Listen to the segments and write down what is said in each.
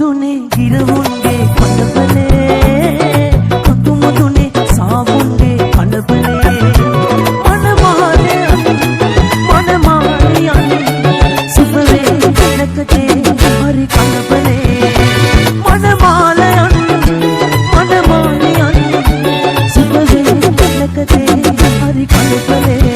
මුදුනේ ගිරවුන්ගේ කඩබලේ මුතු මුදුනේ සාවුන්ගේ කඩබලේ මනමාලයන් සුපවේ නැකතේ හරි කඩබලේ මනමාලයන් සුපවේ නැකතේ හරි කඩබලේ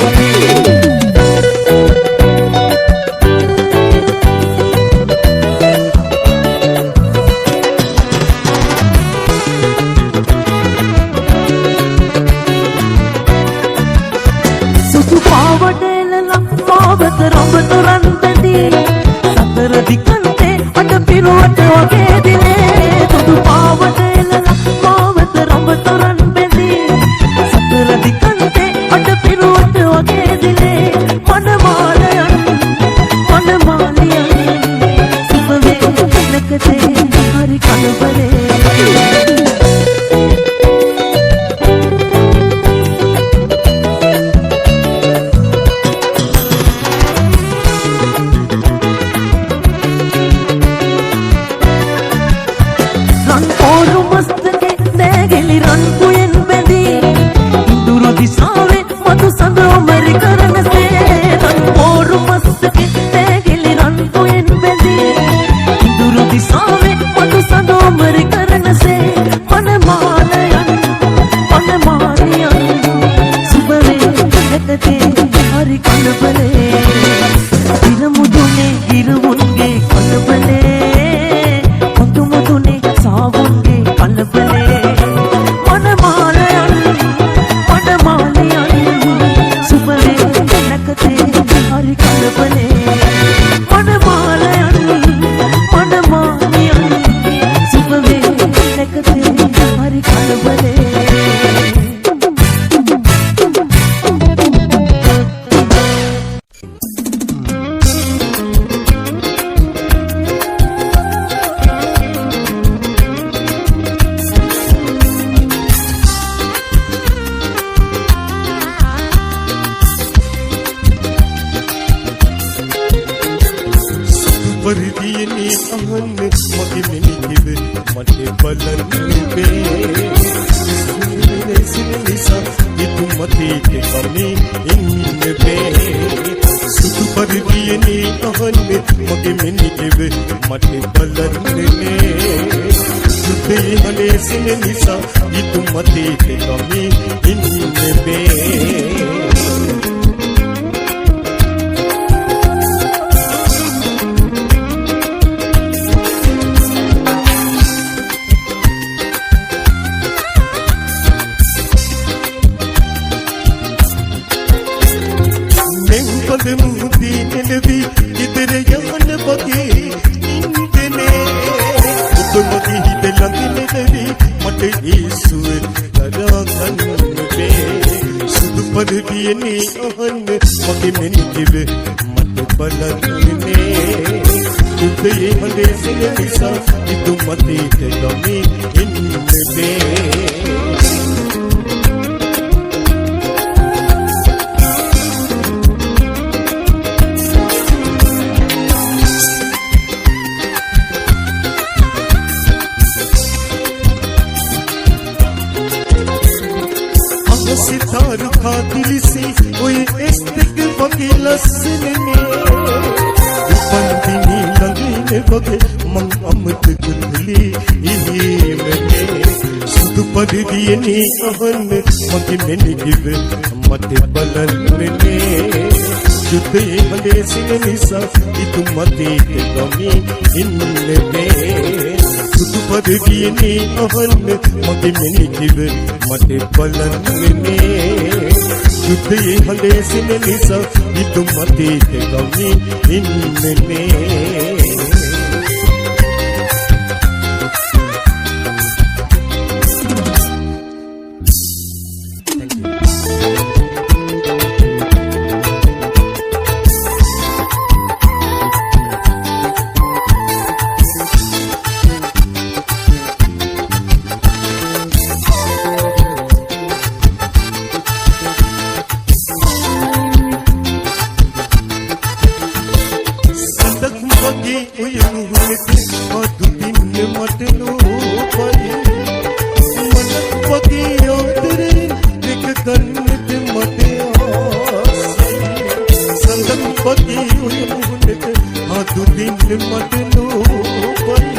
හදු දින්න මට ලෝබයි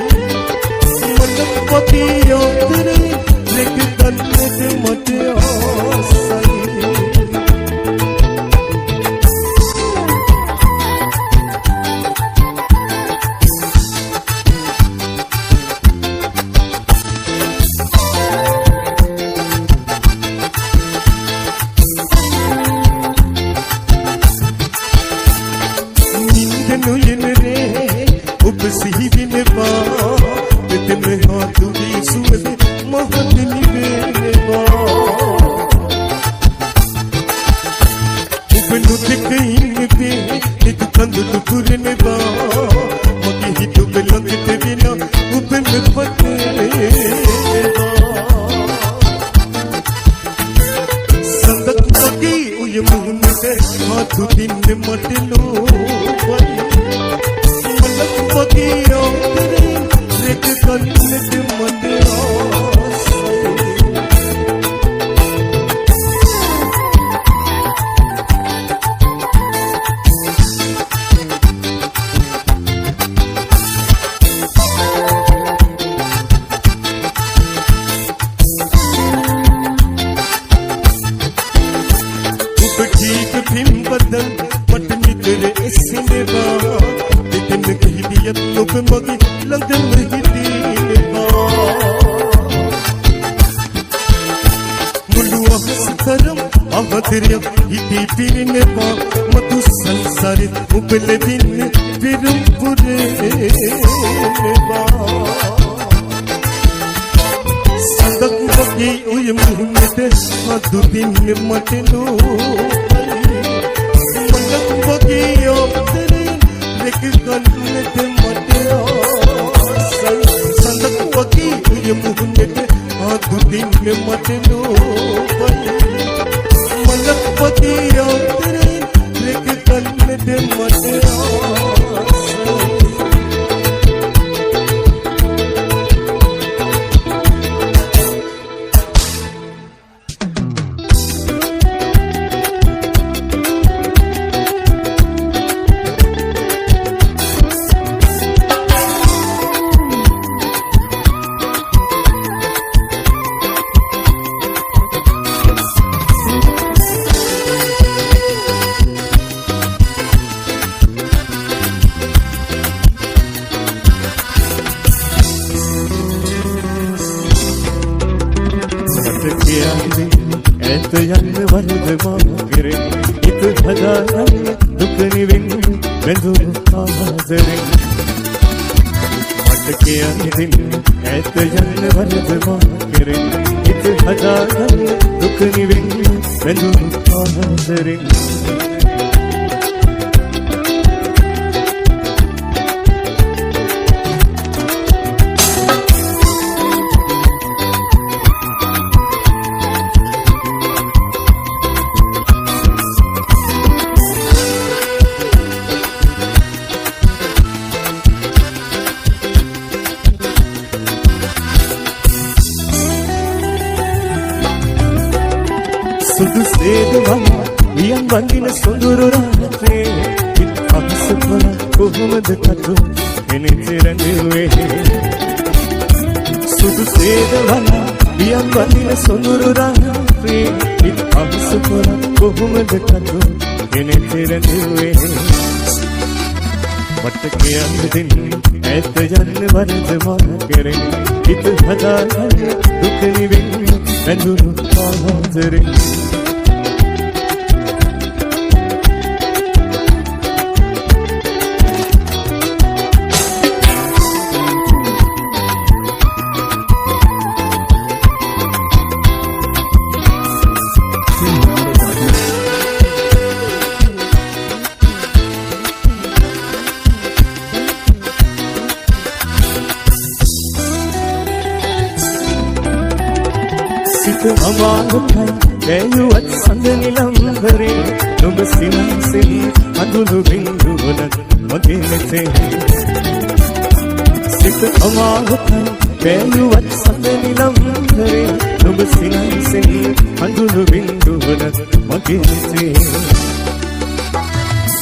මන පොතිය ඔතරේ රෙක ගන්නට මට ආසයි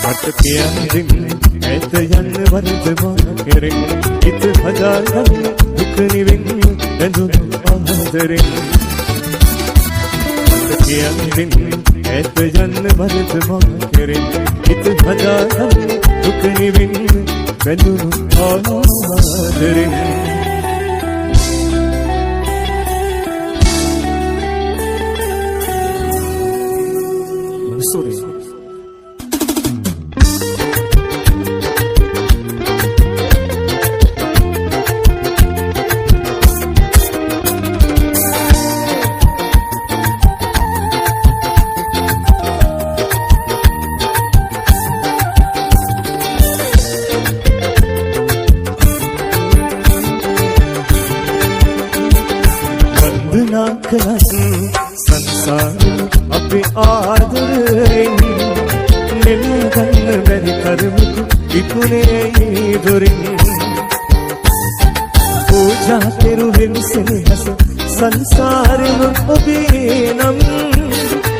මට කියන්නේ ඇත යන්න වරද මා කෙරෙන් හිත හදාගන්න දුක නිවෙන්න බැඳුණු ආදරෙන් මට කියන්නේ ඇත යන්න වරද මා කෙරෙන් හිත හදාගන්න දුක නිවෙන්න බැඳුණු ආදරෙන් संसार अपने आदरें निलगन मेरी कर्म इतने दुरिन पूजा तेरु हिंसे हस संसार में अबीनम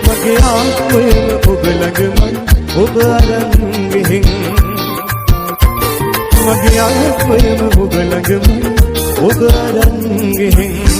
मगे आँखों उबलग मन उबलंग हिंग मगे आँखों उबलग मन उबलंग हिंग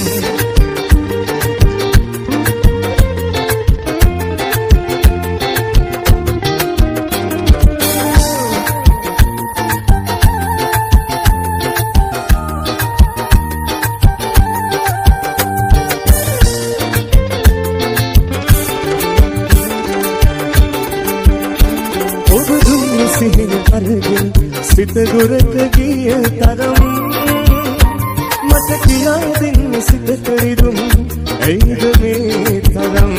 सित गुरत गिय तरम मत किया दिन सित करिदुम ऐद में तरम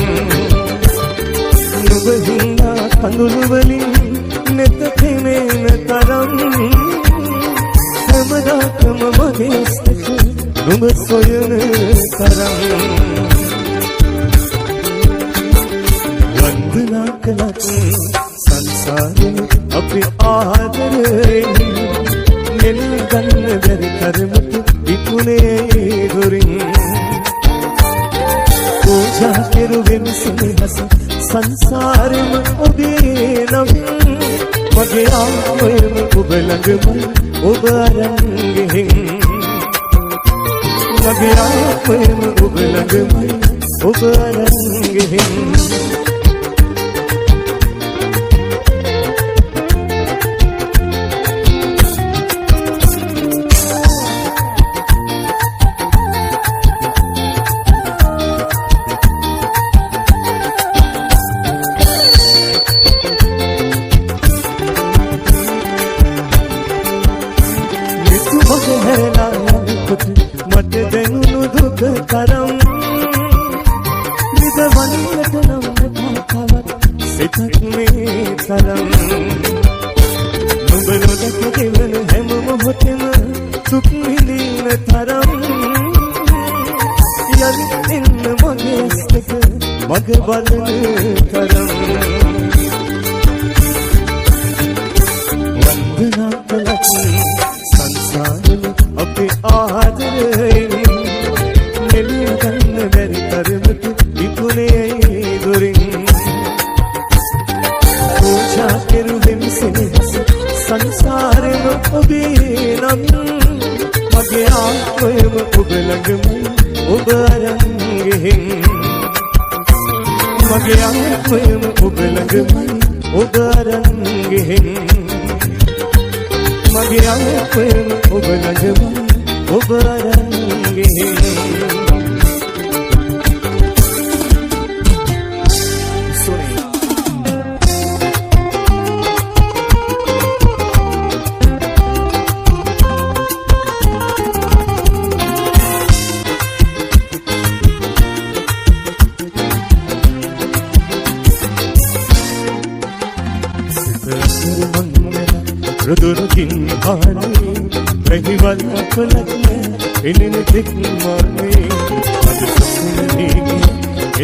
नुबहिना कंदुलुवलिन नेत खेमेन तरम हमदा कम मगेस्तक नुब सोयन तरम वंदना कलक संसार अपने आदरें निलगन मेरे कर्म इतने दुरिन पूजा तेरु विमसे हस संसार में उबीनम मगे आँखों में उबलग मन उबरंग हिंग मगे आँखों में उबलग मन उबरंग हिंग मत देनु दुख करम निद वनियतनम खावत सितक में तरम नुबनो दक देवन हेम मोहतेम सुख मिलीन तरम यदि इन मगेस्तक मग बलन करम वंदना कलक संसार अपने आदरें निलगन मेरी कर्म इतने दुरिन पूजा तेरु हिंसे हस संसार में अबीनम मगे आँखों में उबलग मन उबरंग हिंग मगे आँखों में उबलग मन उबरंग हिंग मगे आँखों में उबलग मन उबरंग हिंग रुदुरुकिन हाने रही वाला पलक में इन्हें दिख माने अब सपने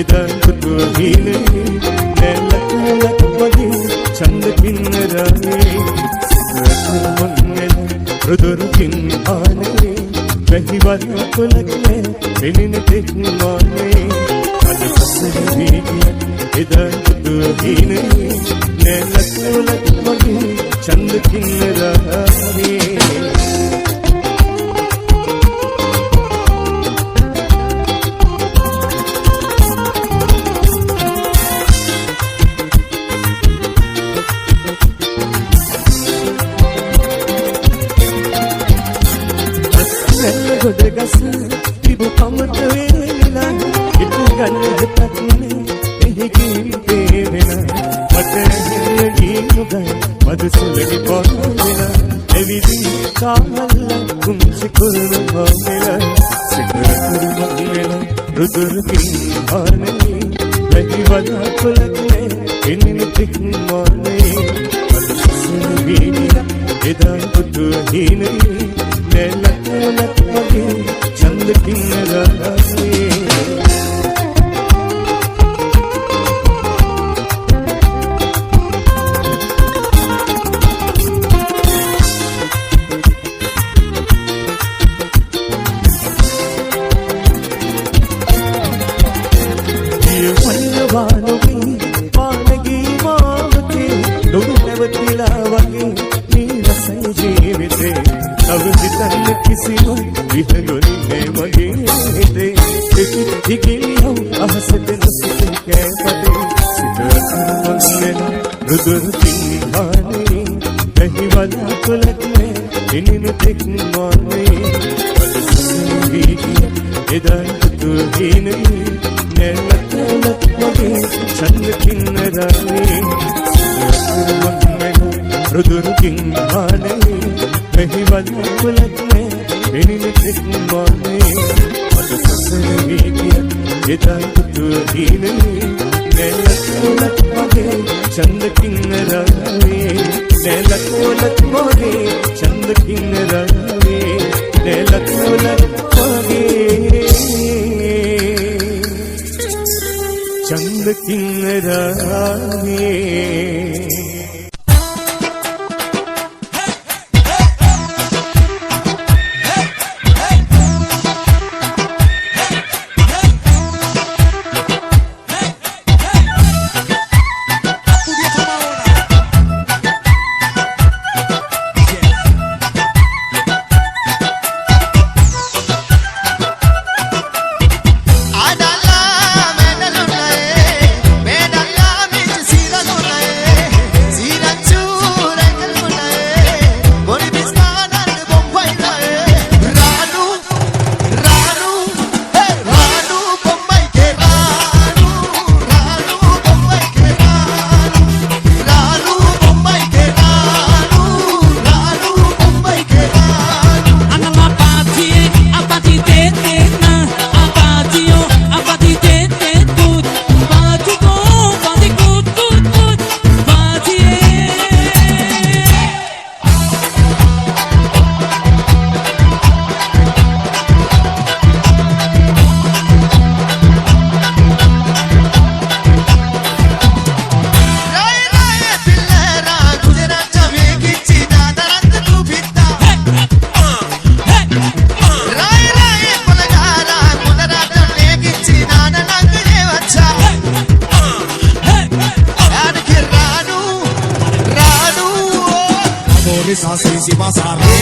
इधर तो हीने मैं लक बगी चंद किन राने रुदुरुकिन हाने रही वाला पलक में इन्हें दिख माने अब सपने එදා දුවහිනේ නැලකුලක් වගේ චන්ද කින්නරාවේ ගොඩගස තිබු කමට වේලිලා ඉතු ගන්නටත් එහි ජීවිතේ වෙන මට හිරගී නුගයි මදුසුලි පොරවෙලා එවිදි කාමල්ල කුංචි කුරුම වමෙලා සිකරකුරු මගිලා රුදුරුකින් ආනේ වැහි වදා කුලකේ ඉන්නේ තික් මොනේ මදුසුලි වීලා එදා පුතු හිනේ නැලකුලක් වගේ චන්ද කින්නරාවේ වන්නවානුගේ පානගී මාවතේ දුරු නැවතිලා වගේ නිරසයි ජීවිතේ අවසිතන්න කිසිම විහගොන්නේ මගේ හිතේ ඉකිලියව අහසට නොසිත කැපතේ සිතට රුදුරුකින් ආනේ වැහි වදා කුලකේ ඉනිනු තෙක් මොනේ අදසුවී එදා තුහිනේ නැලකුලක් වගේ චන්ද කින්නරාවේ රුදුරුකින් ආනේ වැහි වදා කුලකේ ඉනිනු තෙක් මොනේ අදසුවී එදා තුහිනේ නැලකුලක් වගේ චන්ද කින්නරාවේ නැලකුලක් වගේ චන්ද කින්නරාවේ නැලකුලක් වගේ චන්ද කින්නරාවේ Sisi pasare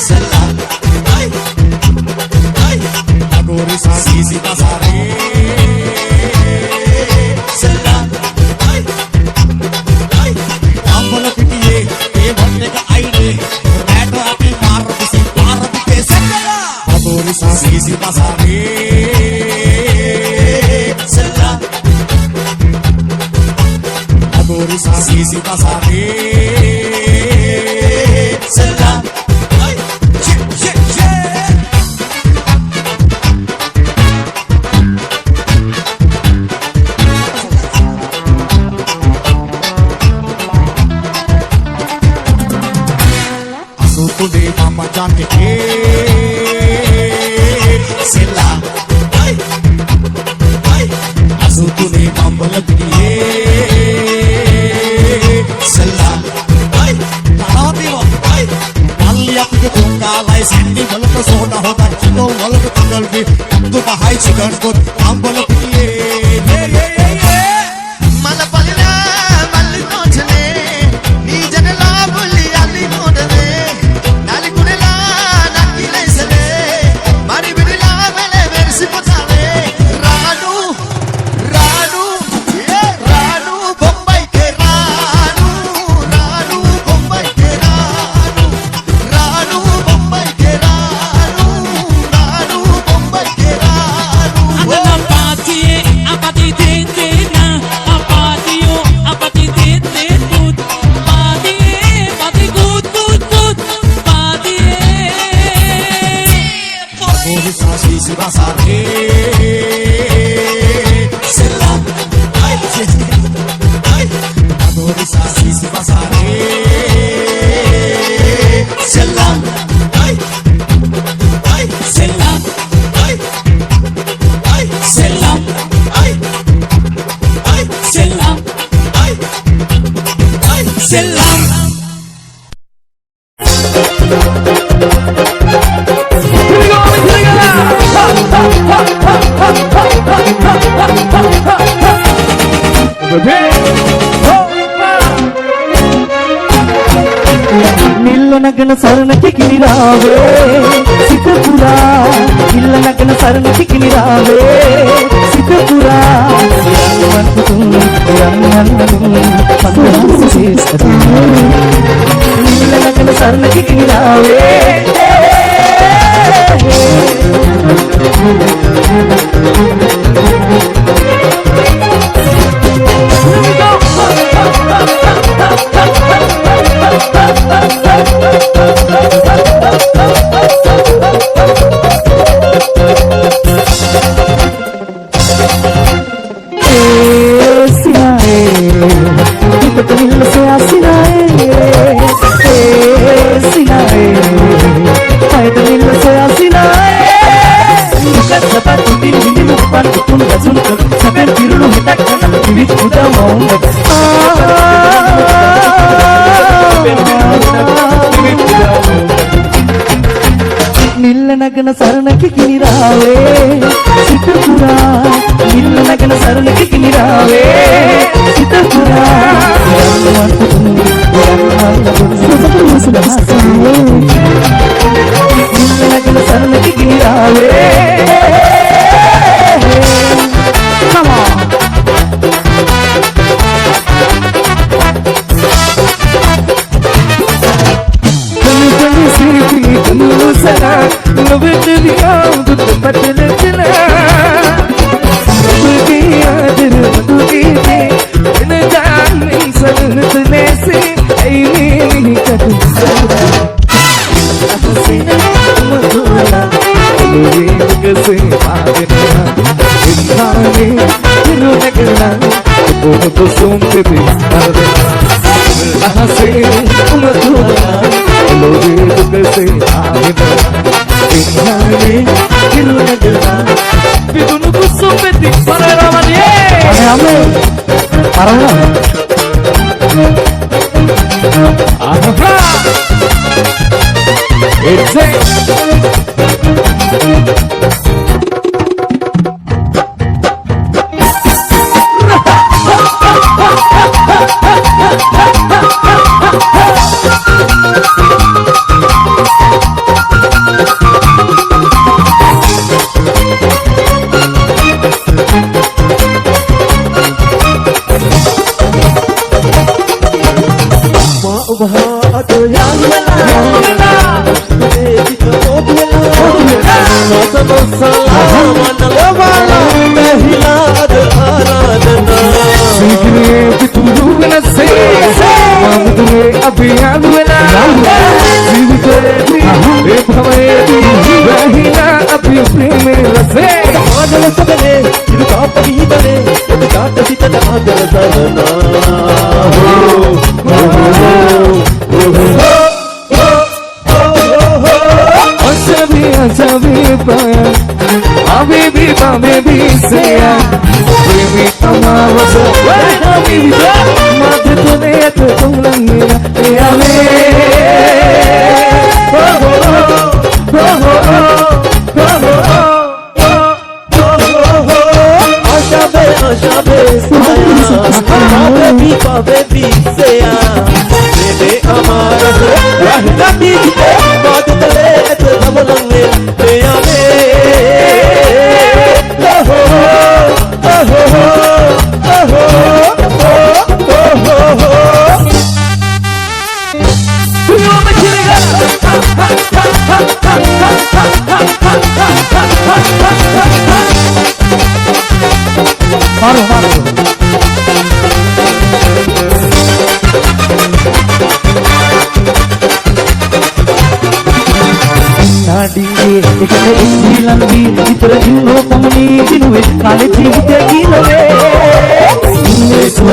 sela ay ay agora sisi pasare sela ay ay amala pitiye e bonne ka aine rato api marati ke sela agora sisi pasare sela agora sisi pasare sela ay Asukude mama jane ke sela ay ay Asukude mama lagdiye sela ay Naratiwa ay Nalliya ke tunga lai sandi malaka soda hoda chilo malaka tungal bi tu bahai chikan ko ambala piye isi basare selam ay ay selam ay ay selam ay ay selam ay ay selam නිල්ල නගන සරණ කිකිනිරාවේ සිත පුරා නිල්ල නගන සරණ කිකිනිරාවේ සිත පුරා නිල්ල නගන සරණ කිකිනිරාවේ නිල්ල නගන සරණ කිකිනිරාවේ සිත පුරා නිල්ල නගන සරණ කිකිනිරාවේ සිත පුරා නිල්ල නගන සරණ කිකිනිරාවේ come on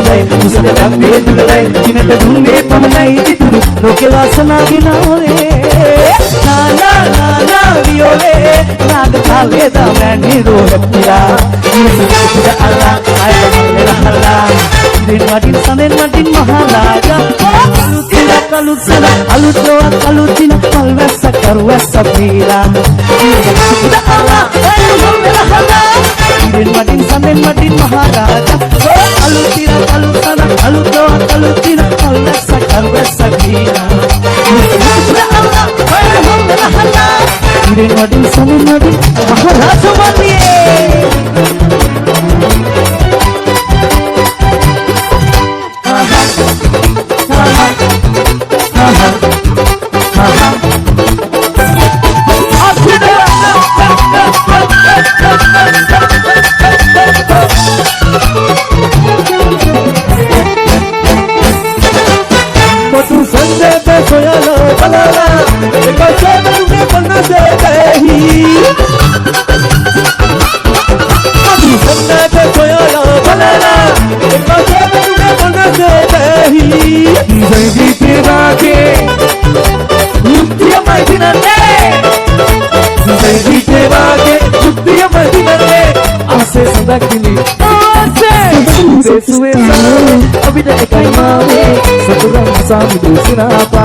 දුරයි කුසල ලැබේ දුරයි දිනට දුන්නේ පමණයි ඉතුරු ලෝකේ වාසනාව ගෙනාවේ නා වියෝලේ රාග කාලේ දාමැනි රෝහත්ලා ඉතින් අල්ලා අයලා දින වටින් සඳෙන් වටින් මහරජා කලුත්සල අලුත්ලෝ කලුත්ින පල්වැස්ස කරුවැස්ස පීලා ඉතින් අල්ලා අයලා දින වටින් සඳෙන් වටින් මහරජා අලුත්ින කලුත්සල අලුත්ලෝ කලුත්ින පල්වැස්ස කරුවැස්ස පීලා ඉතින් වටින් සඳෙන් වටින් මහරජා වන්නේ Abida ekai mame saturang sami dulcinapa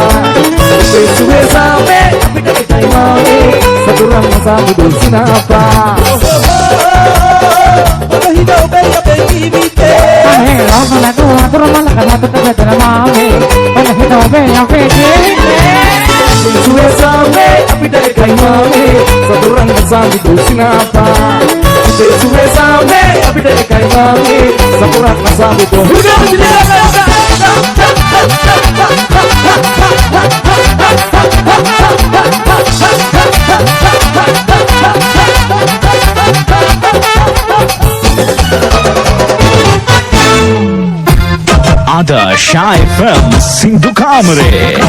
Besue same abida ekai mame saturang sami dulcinapa Bahida obey bibite Ahe lama lagu atur malah kana tetap mame Bahida obey bibite Besue same abida ekai mame saturang sami dulcinapa Besue same abida ekai mame saturang sami dulcinapa Adarsh FM Sindhu Kamare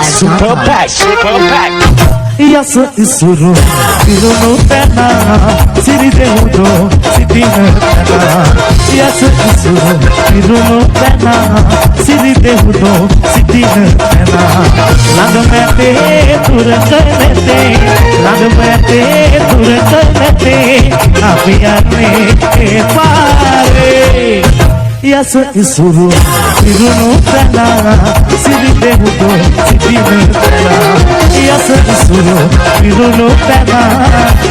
Super Pack Yas isuru irunu tena siri dehudo sidina tena Yas isuru irunu tena siri dehudo sidina tena Lagmete turkanete lagmete turkanete abiyane pare Yas isuru irunu tena siri dehudo sidina tena Yas isuru irunu tena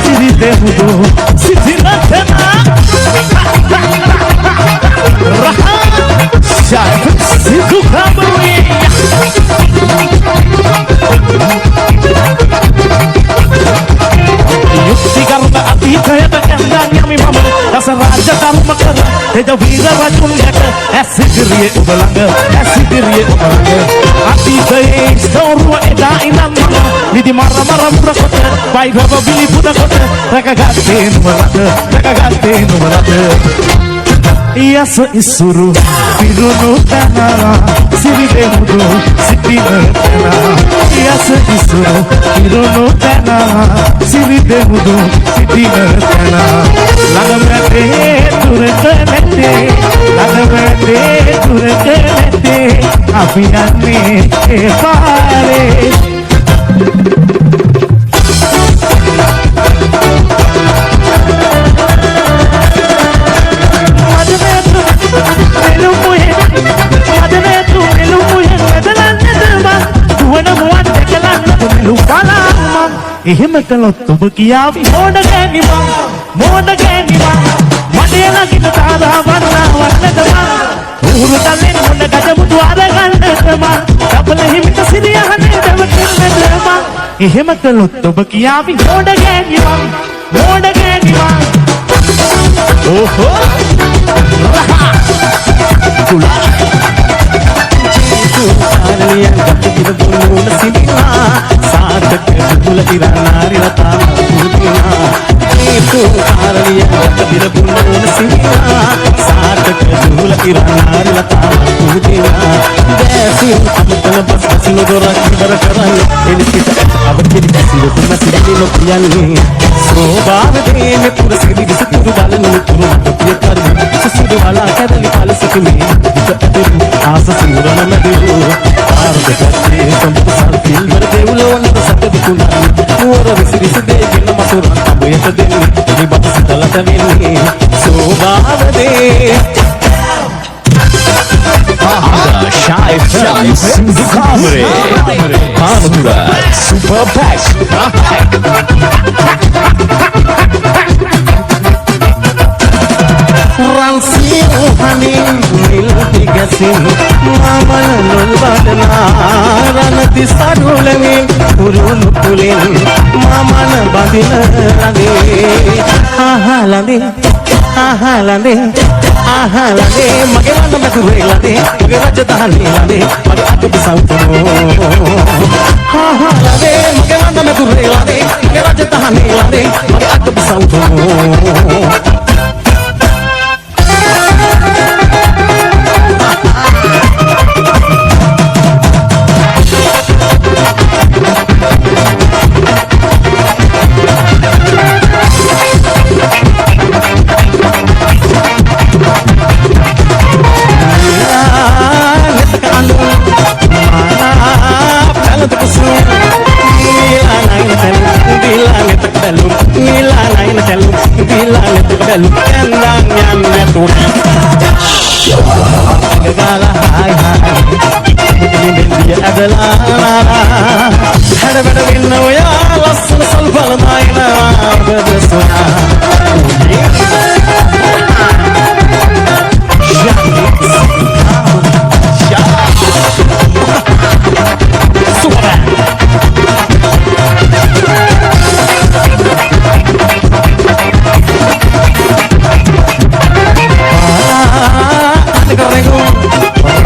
siri dehudo sidina tena Shai Sindhu Kamare Yukti karma atita yata kandanya mi mama Dasa raja karma kara Teja vira rajun yaka Asidiriye ubalanga Atita ye storwa eda inam mama Nidi mara mura kota Bai gaba bili buda kota Raka gate numarata Yas isuru pirunu tena siri dehudo sidina tena Yas isuru pirunu tena siri dehudo sidina tena Lagmete turkanete abiyane pare එහෙම කළොත් ඔබ කියාවි මොඩ ගෑනිවා මඩේ නගින තාදා වන්නදමා උහුරු තලෙන් මොන ගජමුතු අරගන්නදමා කපල හිමිට සිරියහනේ දවකින්නදමා එහෙම කළොත් ඔබ කියාවි මොඩ ගෑනිවා ඕහෝ කුලා Aliyan katika bununa sinina Sadak kula iranari latama pudina Itu aliyan katika bununa sinina Sadak kula iranari latama pudina Desi amatana bas kasino dora kibara karani Ini kita abad kiri kasino kuna siri no piyani Sobab dene pura siri disaturu balan nuturu Matapya karni Susudu wala kadali pala සිමේ හිත ඇතිරු ආස සිවුරන මැදිරු ආර්ධකත්තේ සම්පසල් පිල්වර දෙව්ලොවනට සැතදුකුණා නුවර විසිරිසි දේගෙන මසුරන් අබයට දෙන්නේ නිබත් සිතලට වෙන්නේ සෝභාවදේ Shy FM Sindhu Kamare Panura Super Pack Ransin hanin nil tigasin mamal nul badna ranati sadulengin urul pulin maman badina lade ahalande ahalande ahalande mage landa mature lade mage rajadhani lade mage atu bisautuno ahalande mage landa mature lade mage rajadhani lade mage atu bisautuno Gala hai hai dia adalah ada pada winno ya lasul salbal naina bersona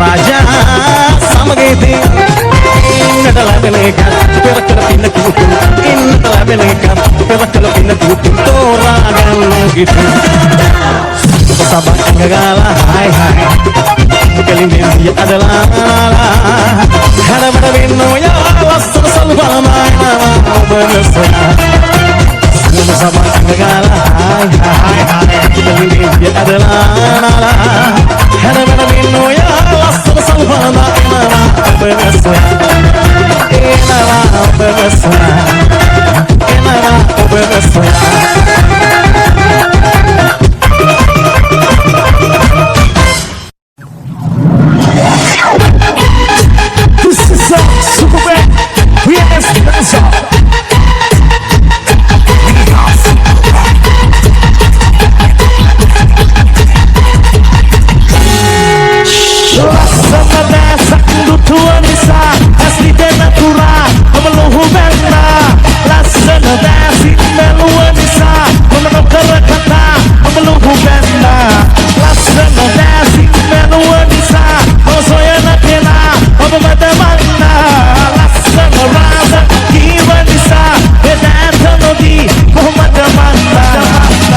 Raja sama gitu adalah belekat perak pindah kutu adalah belekat perak pindah kutu toragan gitu sahabat gagal hai hai kali dia adalah ada pada winno ya lasul salbal maina bersona sahabat gagal hai hai kali dia adalah ada pada winno ya lasul salbal maina bersona This is a Super Pack VMS Dancer Laksana desa kundutu anisa asli dan natural memeluhu benda Laksana desi melu anisa memenuh kerekata memeluhu benda Laksana desi melu anisa soya nakena mabada mana Laksana rasa kiwanisa beda tanodi mabada mana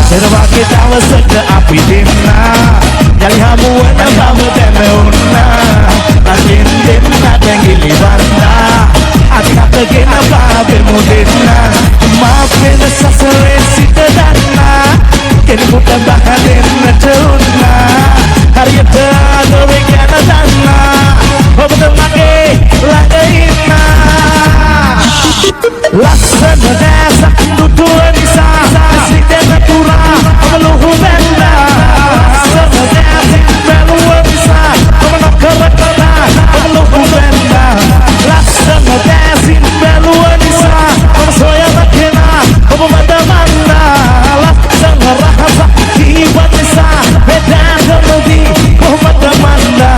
serba kita wasada api dimna Jali hamu wana bamu teme unna Lakin dimna tenggili banda Atika tegena babe mudina Maafin sasare sita dana Kini buta bahadin na tunna Hari yata dore kana dana Obata make lagaina Laksana desa kundutu anisa Asli dan natural memeluhu benda Laksana desa melu anisa memenuh kerekata memeluhu benda Laksana desa melu anisa soya nakena mabada mana Laksana rahasa kiwanisa beda tanodi mabada mana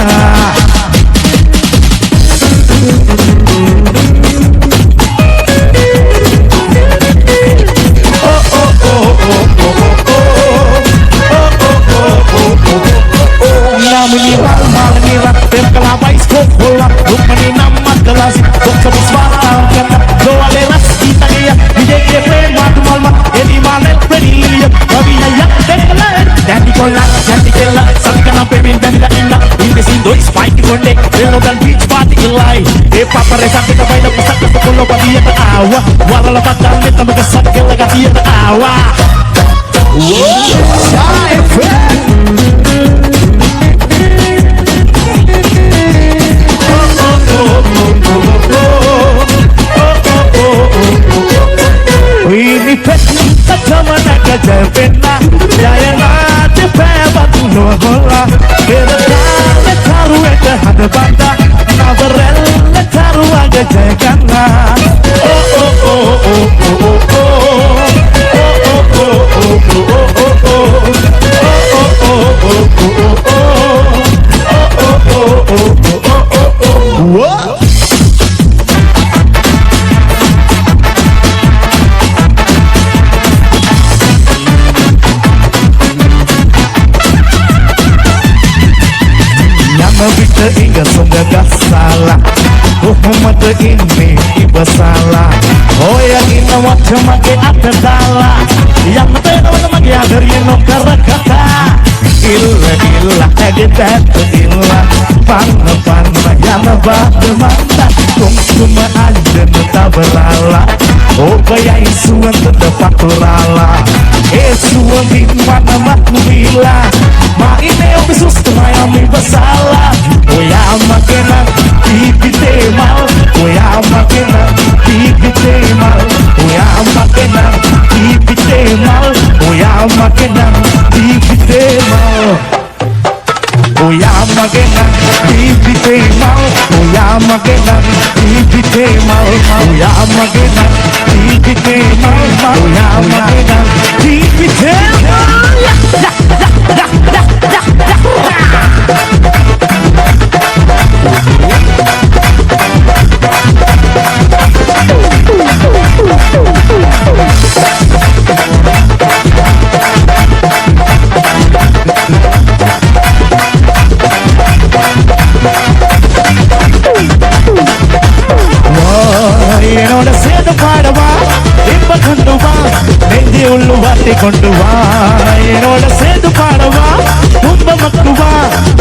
Papa resa kita baik dan besar ke sepuluh bagi yang terawa Walau lepas dan kita mengesat ke legasi yang terawa Wow, Shy FM ගස්සාලා කොහොමද ඉන්නේ ඉවසාලා ඔය ඉන්නවත් මගේ අත දාලා යන්න තේරෙනවද මගේ ආදරිය නොකර කතා ඉල්ල ඇගෙතත් ඉල්ල පන්න යන බාද මන්ද කොම්තුම අල්ලන තවරාලා ඔබයයි සුවඳද පතුරාලා ඒ සුවඳින් මනමක් වීලා මා ඉන්නේ ඔබ සුස්තමයි ඉවසාලා ඔයා මගේ නම් පිපිතේ මල් ඔයා මගේ නම් පිපිතේ මල් ඔයා මගේ නම් පිපිතේ මල් ඔයා මගේ නම් පිපිතේ මල් ඔයා මගේ නම් පිපිතේ මල් ඔයා මගේ නම් පිපිතේ මල් ඔයා මගේ නම් පිපිතේ මල් ඔයා මගේ නම් පිපිතේ என்னோட சேர்ந்து பாடவா இப்ப கொண்டு வா நெஞ்சி உள்ளு வாட்டி கொண்டு வா என்னோட சேர்ந்து பாடவா தும்ப மக்குவா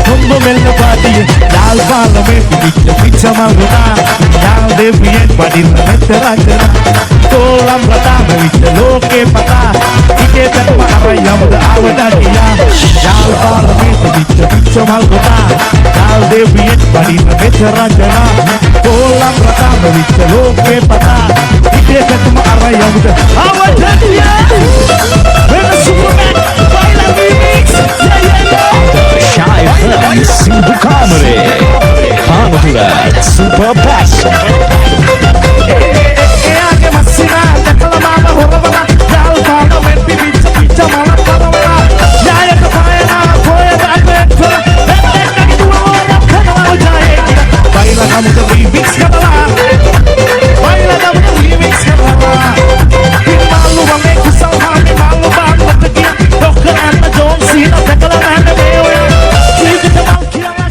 தும்ப மெல்ல பாட்டி யாழ் பாலமே பிடிக்க பிச்சமாகுதா யாழ் தேவியன் படில் மெத்தராக்குதா கோலம் பிரதான விட்ட லோகே பதா இங்கே தன்ம அறையமுது ஆவடாட்டியா யாழ் பாலமே பிடிக்க பிச்சமாகுதா யாழ் தேவியன் படில் மெத்தராக்குதா கோலம் பிரதான விட்ட லோகே பதா இங்கே தன்ம அறையமுது ஆவடாட்டியா When the Superman baila remix Shy Friends Super Comedy Kanapura Super Bass Eake massina dakala mama horabana dal bana men picha picha mala kanawala yayaka paena koyada aketla ekka duwa kanawa jaye baila namuda remix kanala baila namuda remix kanala malu wame kusal hame malu balu tagi dokter anna john sina dakala nana mewa kida mal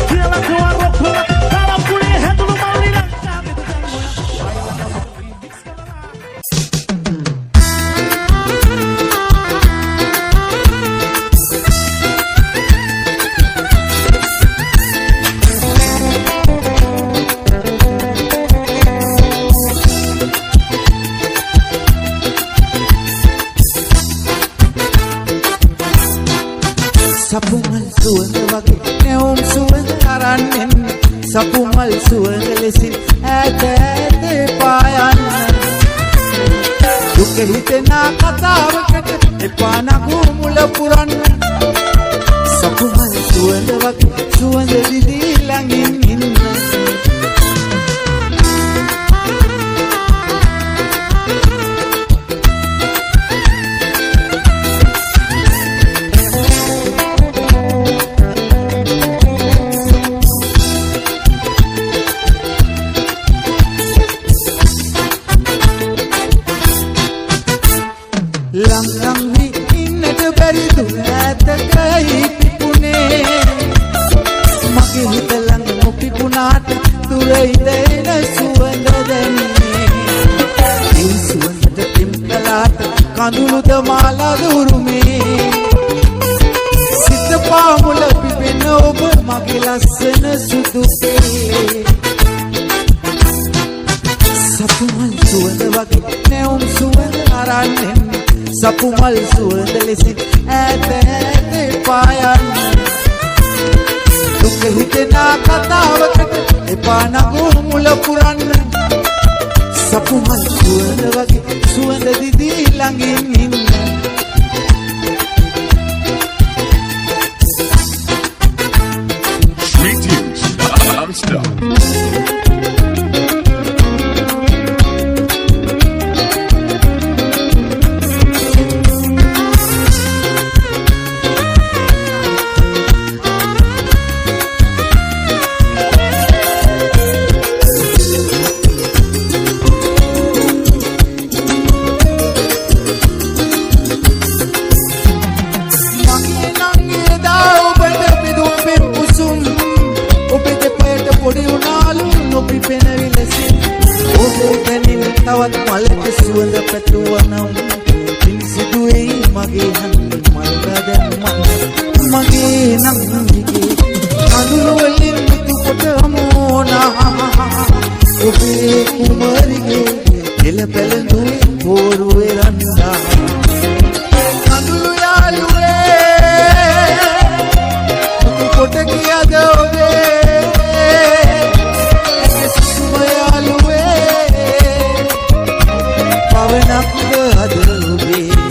kila kuwa rokula kala puli hedulu malina සපුමල් සුවඳ වගේ නැවුම් සුවඳ අරන් සපුමල් සුවඳ ලෙසින් ඈත ඈත පායන්න දුක හිතෙනා කතාවකට එපා නගු මුල පුරන්න සපුමල් සුවඳ වගේ සුවඳ දිදී ළඟින් ඉන්න ලංලංවි ඉන්නට බැරි දුර ඇතක හිටිපුනේ මගේ හිත ළඟ නොපිපුණාට දුර ඉඳෙන සුවඳ දැනුනේ ඒ සුවඳට පිම්කලාට කඳුළුද මාලා දුරුමේ සිත පාමුල පිපෙන ඔබ මගේ ලස්සන සුදුසේ සපුමල් සුවඳ වගේ නැවුම් සුවඳ අරන් සපුමල් සුවඳ ලෙසින් ඈත ඈත පායන්න දුක හිතෙනා කතාවකට එපා නගු මුල පුරන්න සපුමල් සුවඳ වගේ සුවඳ දිදී ළඟින් ඉන්න Sweet tunes, non-stop. පොඩි උනා යාළු නොපිපෙන විලසින් ඔබේ පැනින් තවත් මලක සුවඳ පැතුවනම් පිසිදුවේ මගේ හඬ මල්ලා දැම්මා මගේ නම් දිගේ අඳුර වලින් මිතු කොට හමෝනා ඔබේ කුමරිගේ එළ පැලඳුයි පෝරුවේ රන්දා අඳුර යාළුවේ මිතු කොට ගියද ඔබේ සුම යාළුවේ පවනක්ද අද ඔබේ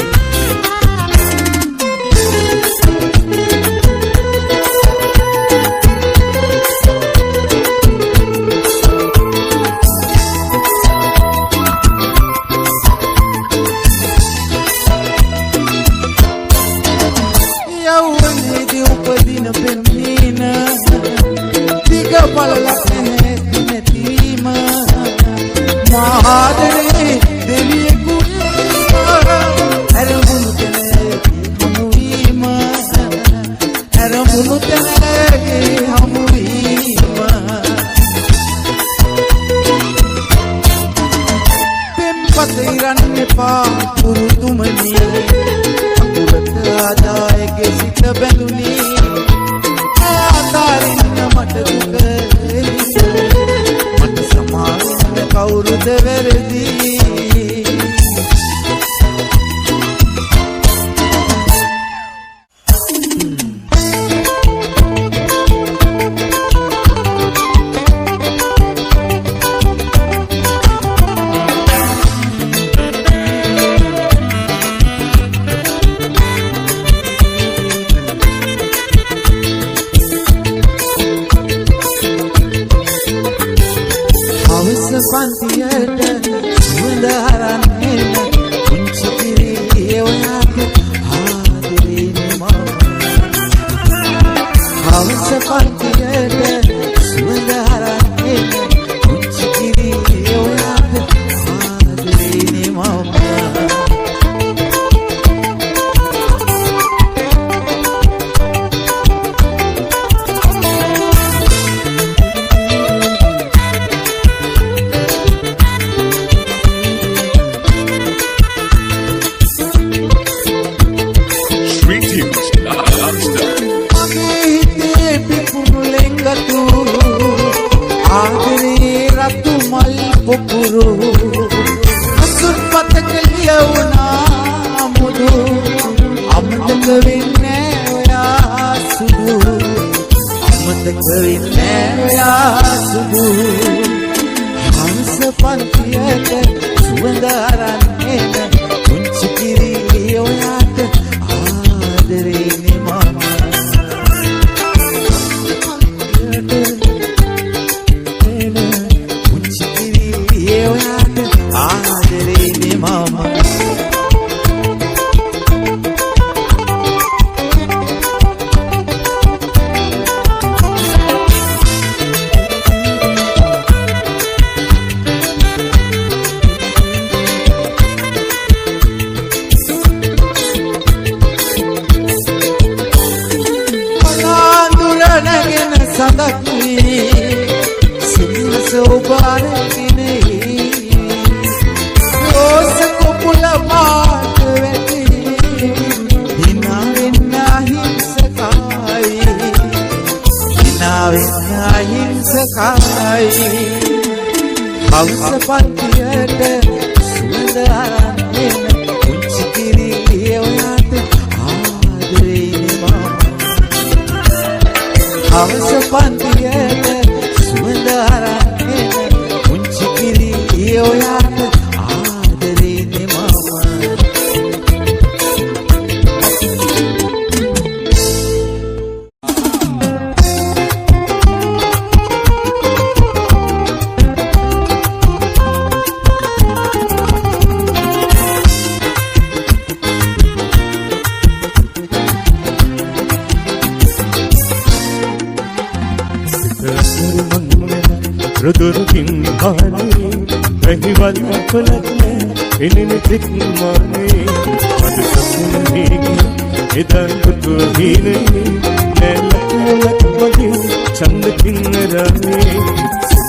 चंद किन्नराने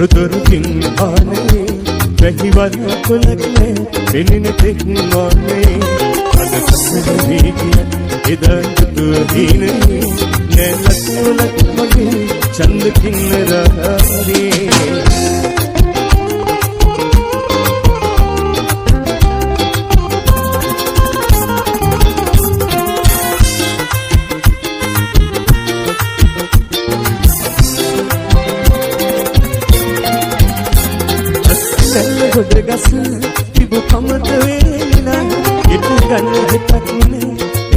රුදුරුකින් ආනේ වැහිවල් කුලකේ පෙනෙන තෙක්මානේ අද සසර වීගිය එදා දුහිනේ නැලතුලක් මගේ චන්ද කින්නරාරේ ගොඩගස තිබු කමත වේලා ඉතු ගන්න හිතක් නේ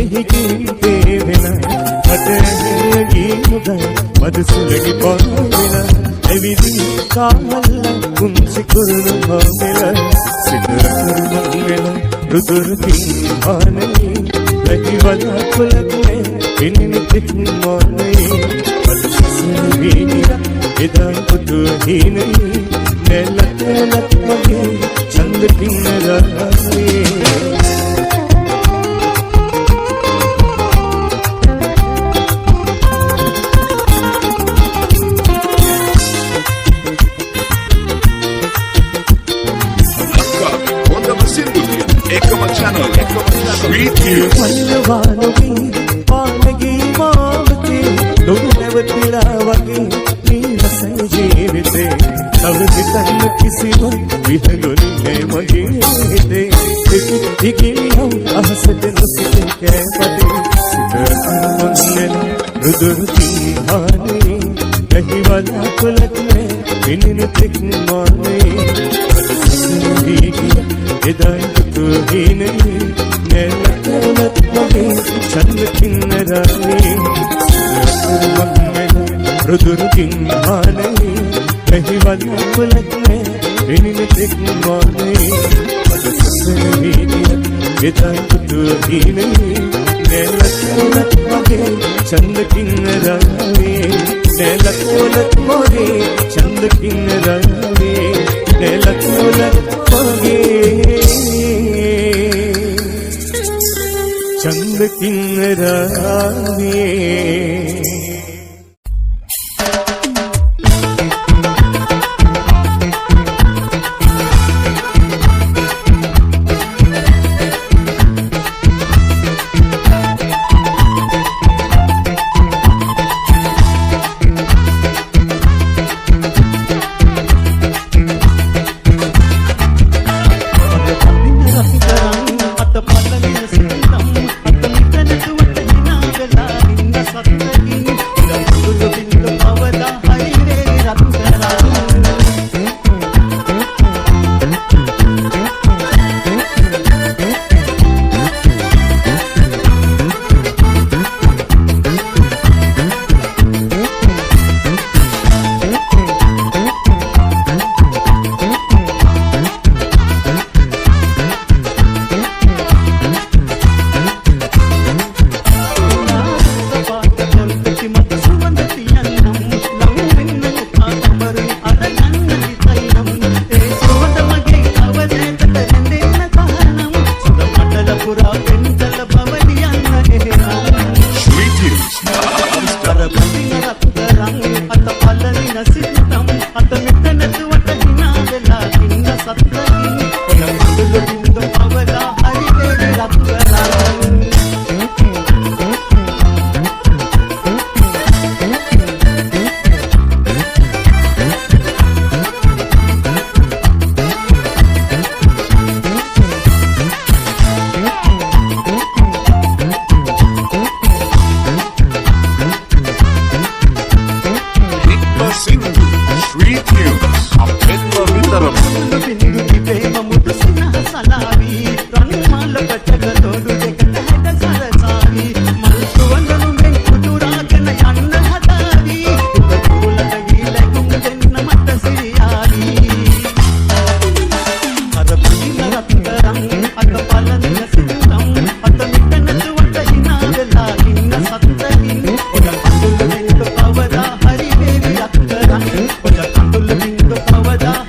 එහි ජීවිතේ වෙන මට ගීනුගයි මද සුලගි පොල්ලා එවිදි කාමල්ල කුංචි කුරුළු හොමෙලා සිතර කුරුමංගල රුදුරුකින් ආනේ වැහිවල කුලකේ පිනිනි තික් මොනේ මද සසන වීගිය එදා පුතු හිනේ නැලතලක් මගේ චන්ද කින්නරාවේ Ekama channel Sweet Tunes පල්ලවානුගේ පානගේ මාවතේ නොදු නැවතිලා වගේ මේ රසය ජීවිතේ තව හිතන්න කිසිම විහගොන්නේ මගේ හිතේ ඉකිලියම් අහසට නොසිතේ කෑපතේ සිත මංගල රුදුරුකින් ආනේ වැහිවල කුලකේ පිනින තෙක් මානේ එදා දුහිනේ නැලතුලක් මගේ චන්ද කින්නරාවේ රුදුරුකින් ආනේ වැහිවල් කුලකේ පිනින තෙක් මානේ අද සසර වීගිය එදා දුහිනේ නැලතුලක් මගේ චන්ද කින්නරාවේ නැලතුලක් මගේ චන්ද කින්නරාවේ නැලතුලක් මගේ චන්ද කින්නරාවේ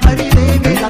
Hare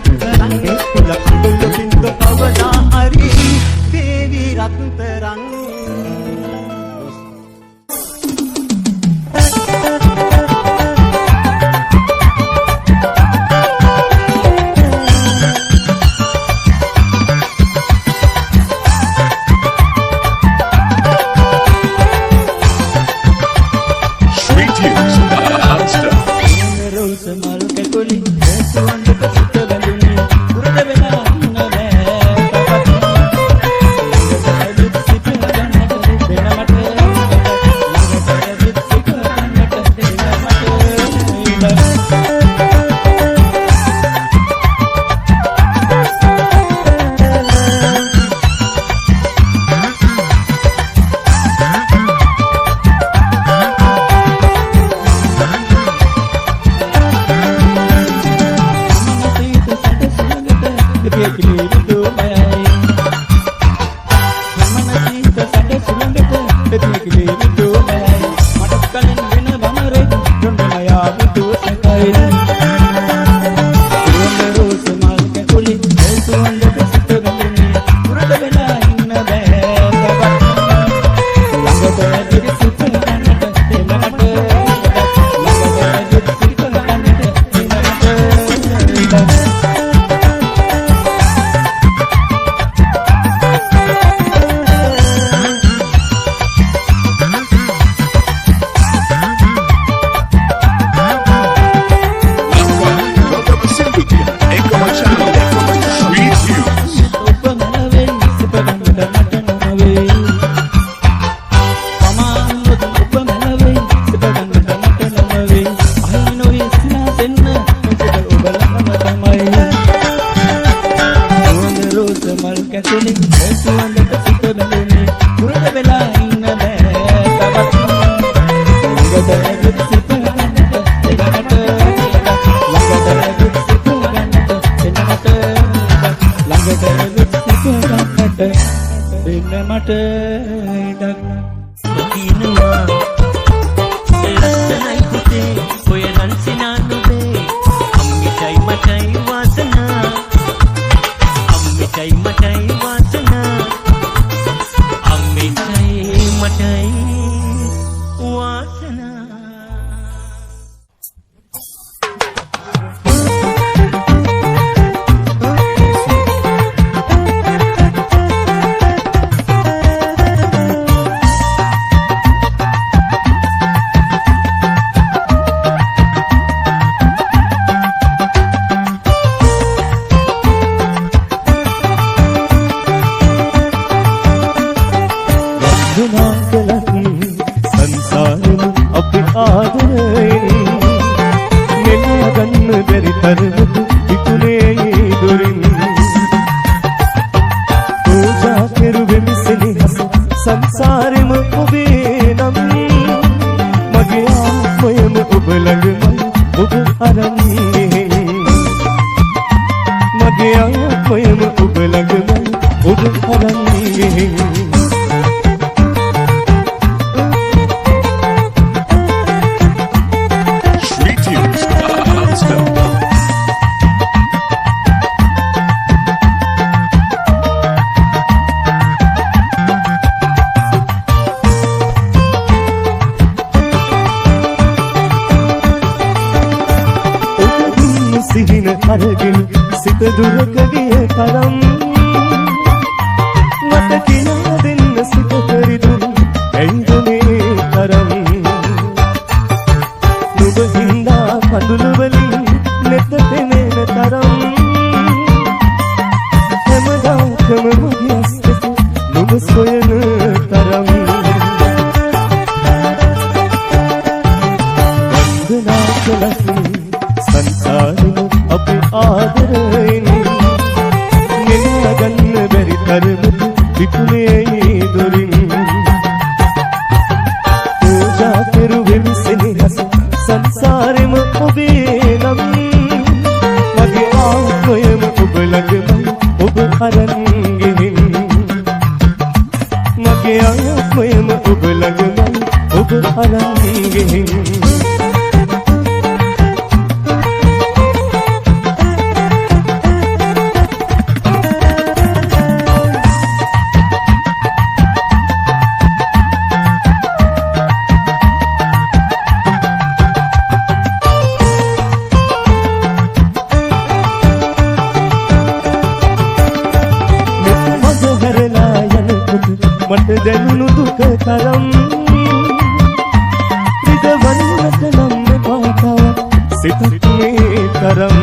සිතක් මේ තරම්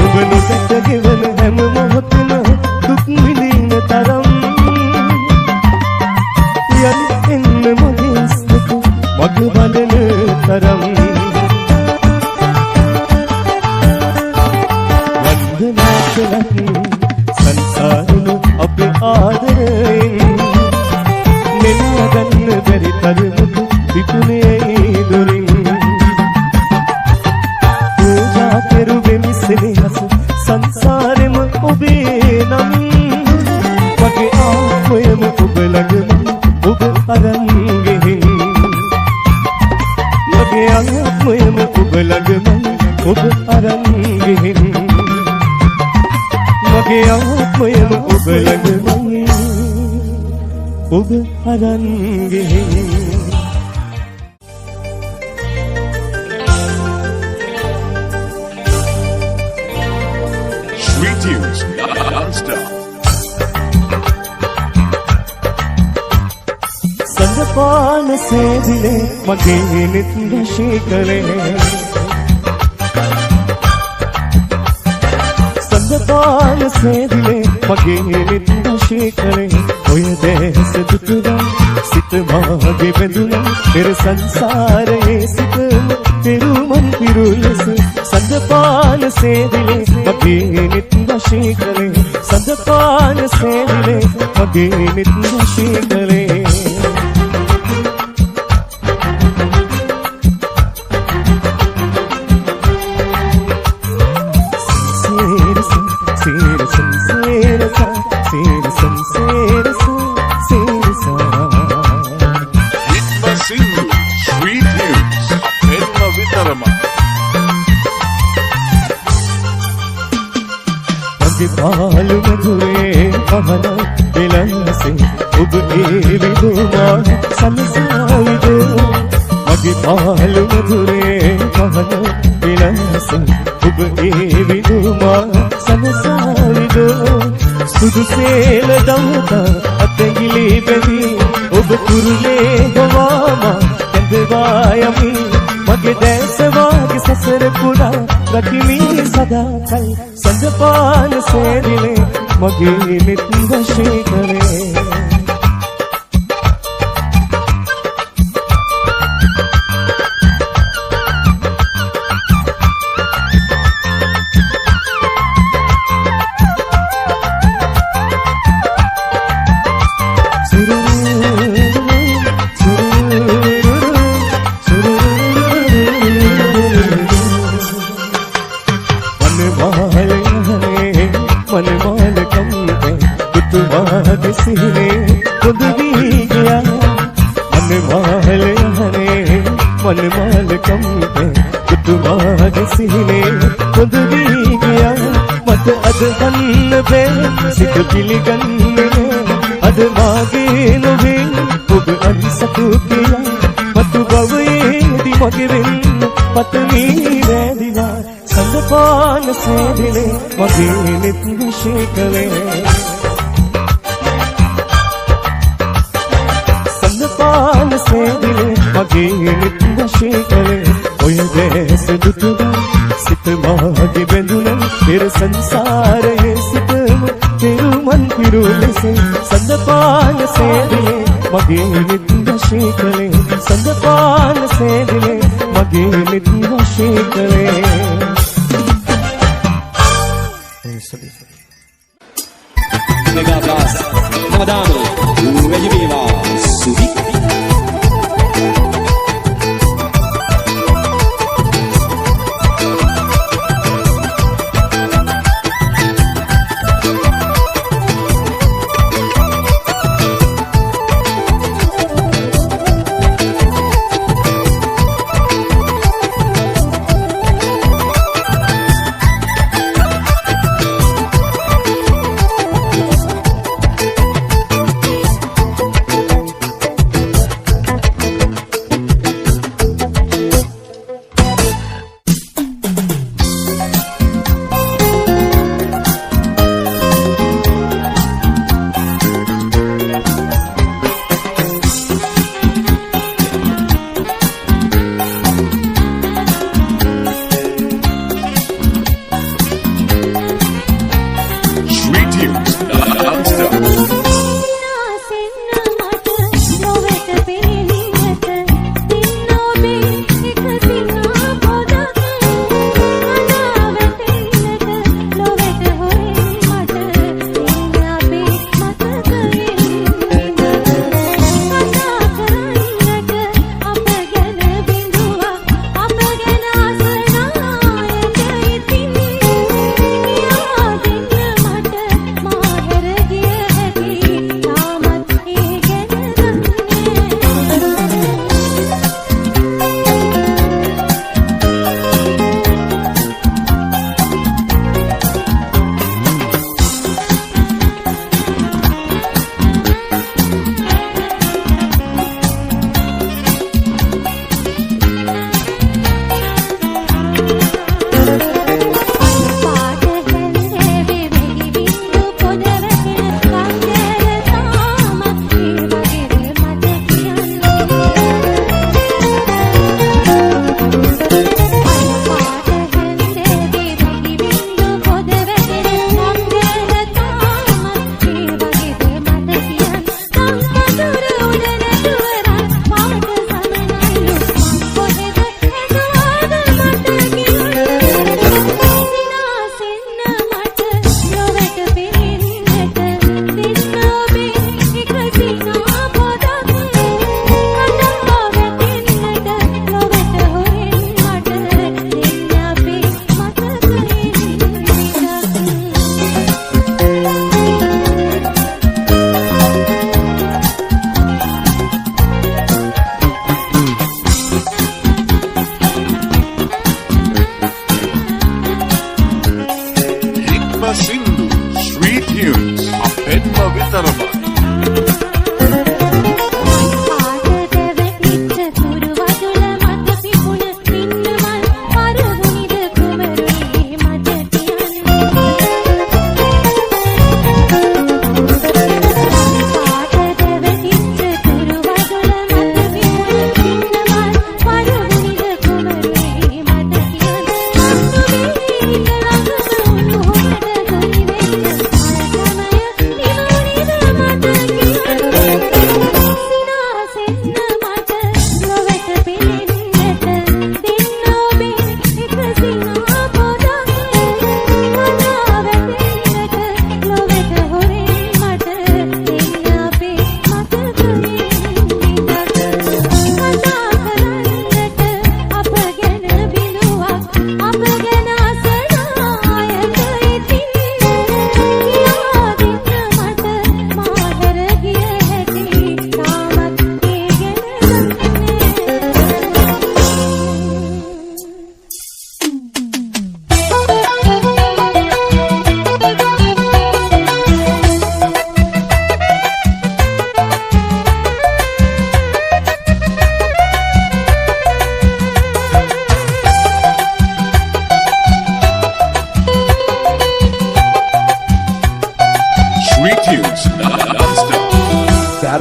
ඔබ නොදැක ගෙවන හැම මොහොතම දුක් විඳින තරම් යන්න එන්න මගේ සිත මග බලන තරම් වන්දනා කළත් සංසාරෙම අපේ ආදරයෙන් නෙලා ගන්න බැරි තරමට විකුණේ දොරින් පූජා කෙරුවෙමි සෙනෙහස සංසාරෙම ඔබේ නම් මගේ ආත්මයම ඔබ ළඟම ඔබ අරන් ගෙහින් මගේ ආත්මයම ඔබ ළඟම ඔබ අරන් ගෙහින් මගේ ආත්මයම ඔබ ළඟම ඔබ අරන් ගෙහින් Sweet tunes, non-stop. සඳපාන සේදිලේ මගේ නිත් වශී කළේ සඳපාන සේදිලේ මගේ නිත් වශී කළේ ඔය දැස දුතුරා සිත මාගේ බැඳුනා පෙර සංසාරයේ සිතම පෙරුමන් පිරුලෙස සඳපාන සේදිලේ මගේ නිත් වශී කළේ සඳපාන සේදිලේ මගේ නිත් වශී කළේ Hitmasindu, Sweet tunes, Athelma Vitarama. මගේ පාළු මధుරේ පහන දෙලන්සේ ඔබ ඒ විදුමා සමසාවිද මගේ පාළු මధుරේ පහන දෙලන්සේ ඔබ ඒ විදුමා සමසාවිද සුදු සේල දවතා අතගිලි බැඳී ඔබ කුරුලේ ගවාම කැඳවා යමි මගේ දැස වාගේ සසර පුරා රකිමි සදාකල් සඳපාන සේදිලේ මගේ නිත් වශී කළේ සිත පිළිගන්නේ අද මාගේ නොවේ ඔබ අනිසතු කියලා මතු බවයේදී මගේ වෙන්න පතමි වැදිලා සඳපාන සේදිලේ මගේ නිත් වශී කළේ සඳපාන සේදිලේ මගේ නිත් වශී කළේ ඔය දැස දුතුරා සිත මාගේ බැඳුනා පෙර සංසාරයේ සිතම පෙරුමන් පිරුලෙස සඳපාන සේදිලේ මගේ නිත් වශී කළේ සඳපාන සේදිලේ මගේ නිත් වශී කළේ Mega Blast, Namadamo, Reggie Viva, Subi.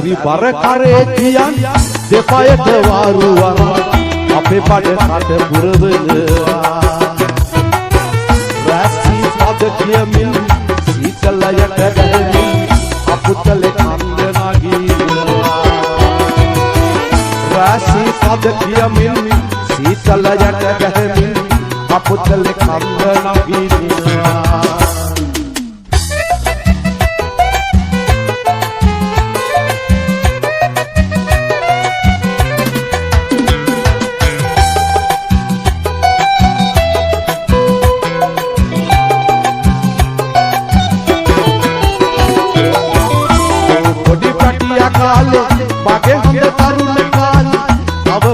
සැරි බර කරේ කියන් දෙපයට වාරුවන් අපේ බඩ කට පුරවනවා රැසී පද කියමින් සීතලයට ගැහෙමින් අපුතලේ කන්ද නගිනවා රැසී පද කියමින් සීතලයට ගැහෙමින් අපුතලේ කන්ද නගිනවා මගේ හොඳ තරුණ කාලේ තව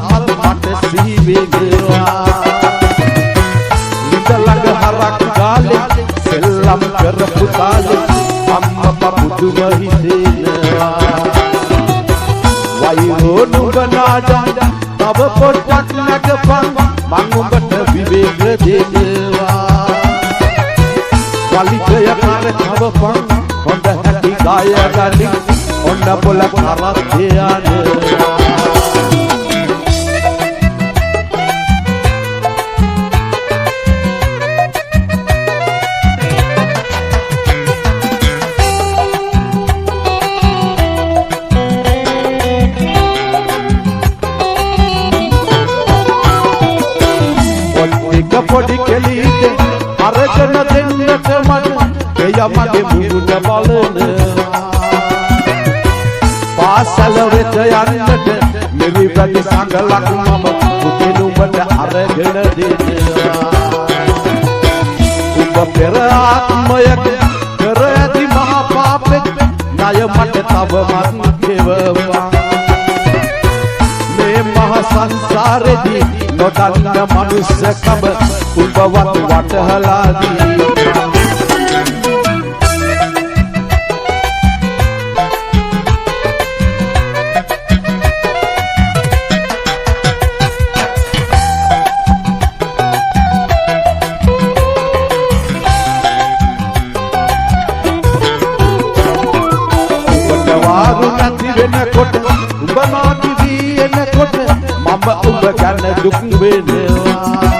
මට සිහි වෙනවා ලිඳ ළඟ හරක් ගාලේ සෙල්ලම් කරපු කාලේ අම්මා පුදුම හිතෙනවා වයිරෝ නුඹ නාඩා තව පොඩ්ඩක් නැගපන් මං උඹට විවේක දෙනවා වලිගය කර තවපන් හොඳ හැටි ගාය ගනින් ඔන්න පොල කරත් තියනවා පොඩි කෙලිට අරගෙන දෙන්නට මට එය මගේ මුණ බලනවා පාසල වෙත යන්නට මෙවි ප්‍රති සංගලක් මම පුතේ නුඹට අරගෙන දෙනවා ඔබ පෙර ආත්මයක කර ඇති මහ පාපෙක් ණය මට තවමත් ගෙවවා මේ මහ සංසාරෙදී නොදන්න මනුස්සකම උඹවත් වටහලා දීලා වෙනකොට උඹ මාටි වී එනකොට මම උඹ ගැන දුක් වෙනවා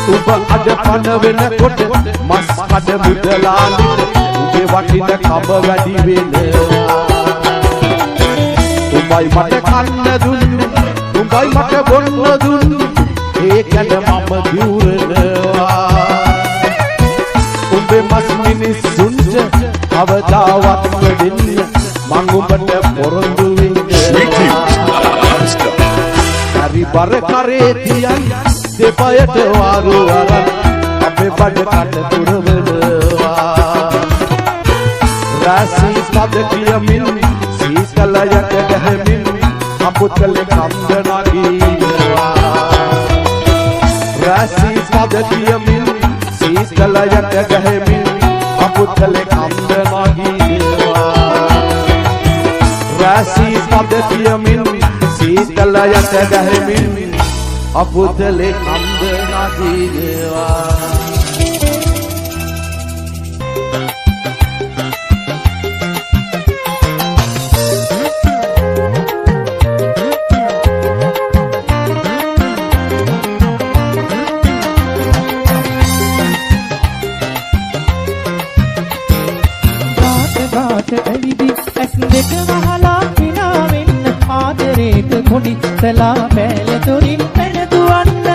උඹ අද පන වෙනකොට මස් කඩ මුදලාලිට උඹේ වටින කම වැඩි වෙනවා උඹයි මට කන්න දුන්නේ උඹයි මට බොන්න දුන්නේ ඒ ගැන මම දුරනවා උඹේ මස් මිනිස්සුන්ට අවදාවත් දෙන්න මං උඹට පොරොන්දු වෙන්නේ හරි බර කරේ තියන් දෙපයට වාරු අරන් අපේ බඩ කට පුරවනවා රාසී පද කියමින් සීතලයට ගැහෙමින් අපුතලේ කන්ද නගිනවා රාසී පද කියමින් සීතලයට ගැහෙමින් අපුතලේ කන්ද නගිනවා රාසී පද කියමින් සීතලයට ගැහෙමින් අපුතලේ කන්ද නගිනවා සලා බැල තුරින් පැන දුවන්න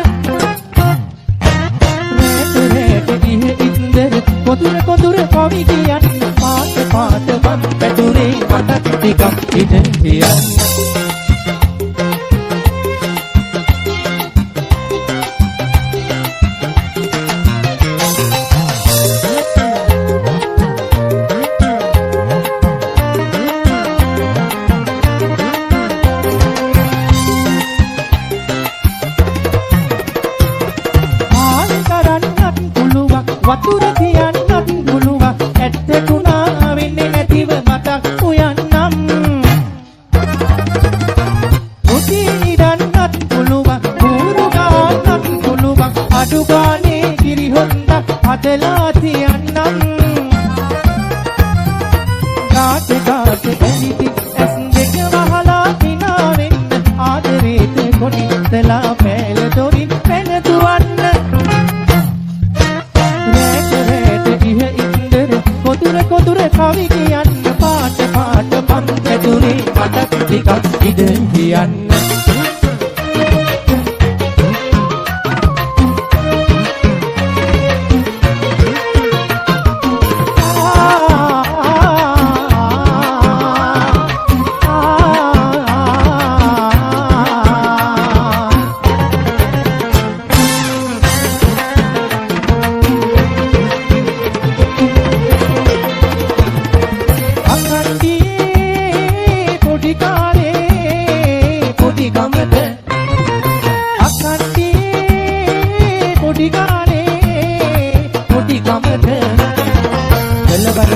රේට ගිහ ඉන්දර කොතුර කවි කියන්න පාට වන් පැටුරේ මට ටිකක් ඉඳ තියන්න වතුර තියන්නත් පුළුවන් ඇත්තටුණා වෙන්නේ නැතිව මතක් උයන්නම් මුටි නිදන්නත් පුළුවන් බూరు ගන්නත් පුළුවන් අඩු ගානේ කිරි හොන්දක් හදලා තියන්නම් ගාට ඇලිති ඉඩ කියන්න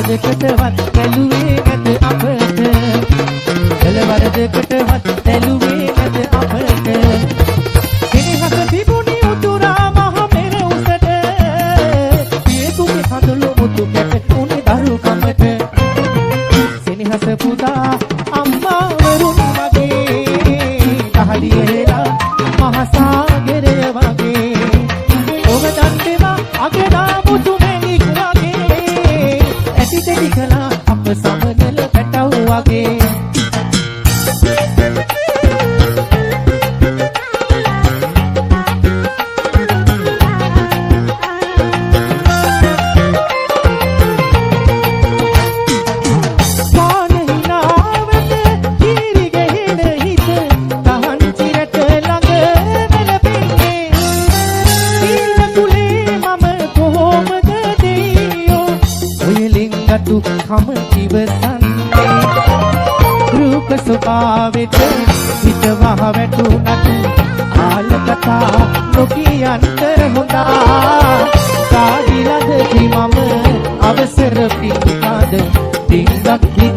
දෙකටවත් බැලුවේ නැත අපට කලවර දෙකටවත් බැලුවේ නැත අපට කෙනෙක් තිබුණි උතුරා මහ පෙර උසට පියකුගේ හදළු මුතු කැට උනේ දරුකමට සෙනෙහස පුදා අම්මා වරුන් වගේ කහඩිය හෙලා මහ සාගරය වගේ ඔබ දන්නේවා අගදා මුතු මැණික් වගේ ඇටි කලා අප සමනල පැටව් වගේ කම ඉවසන්නේ රූප ස්වභාවෙට හිත වහ වැටුණත් ආල කතා නොකියන්ට හොඳා කාඩිලද මම අවසර පිටාද ටිකක්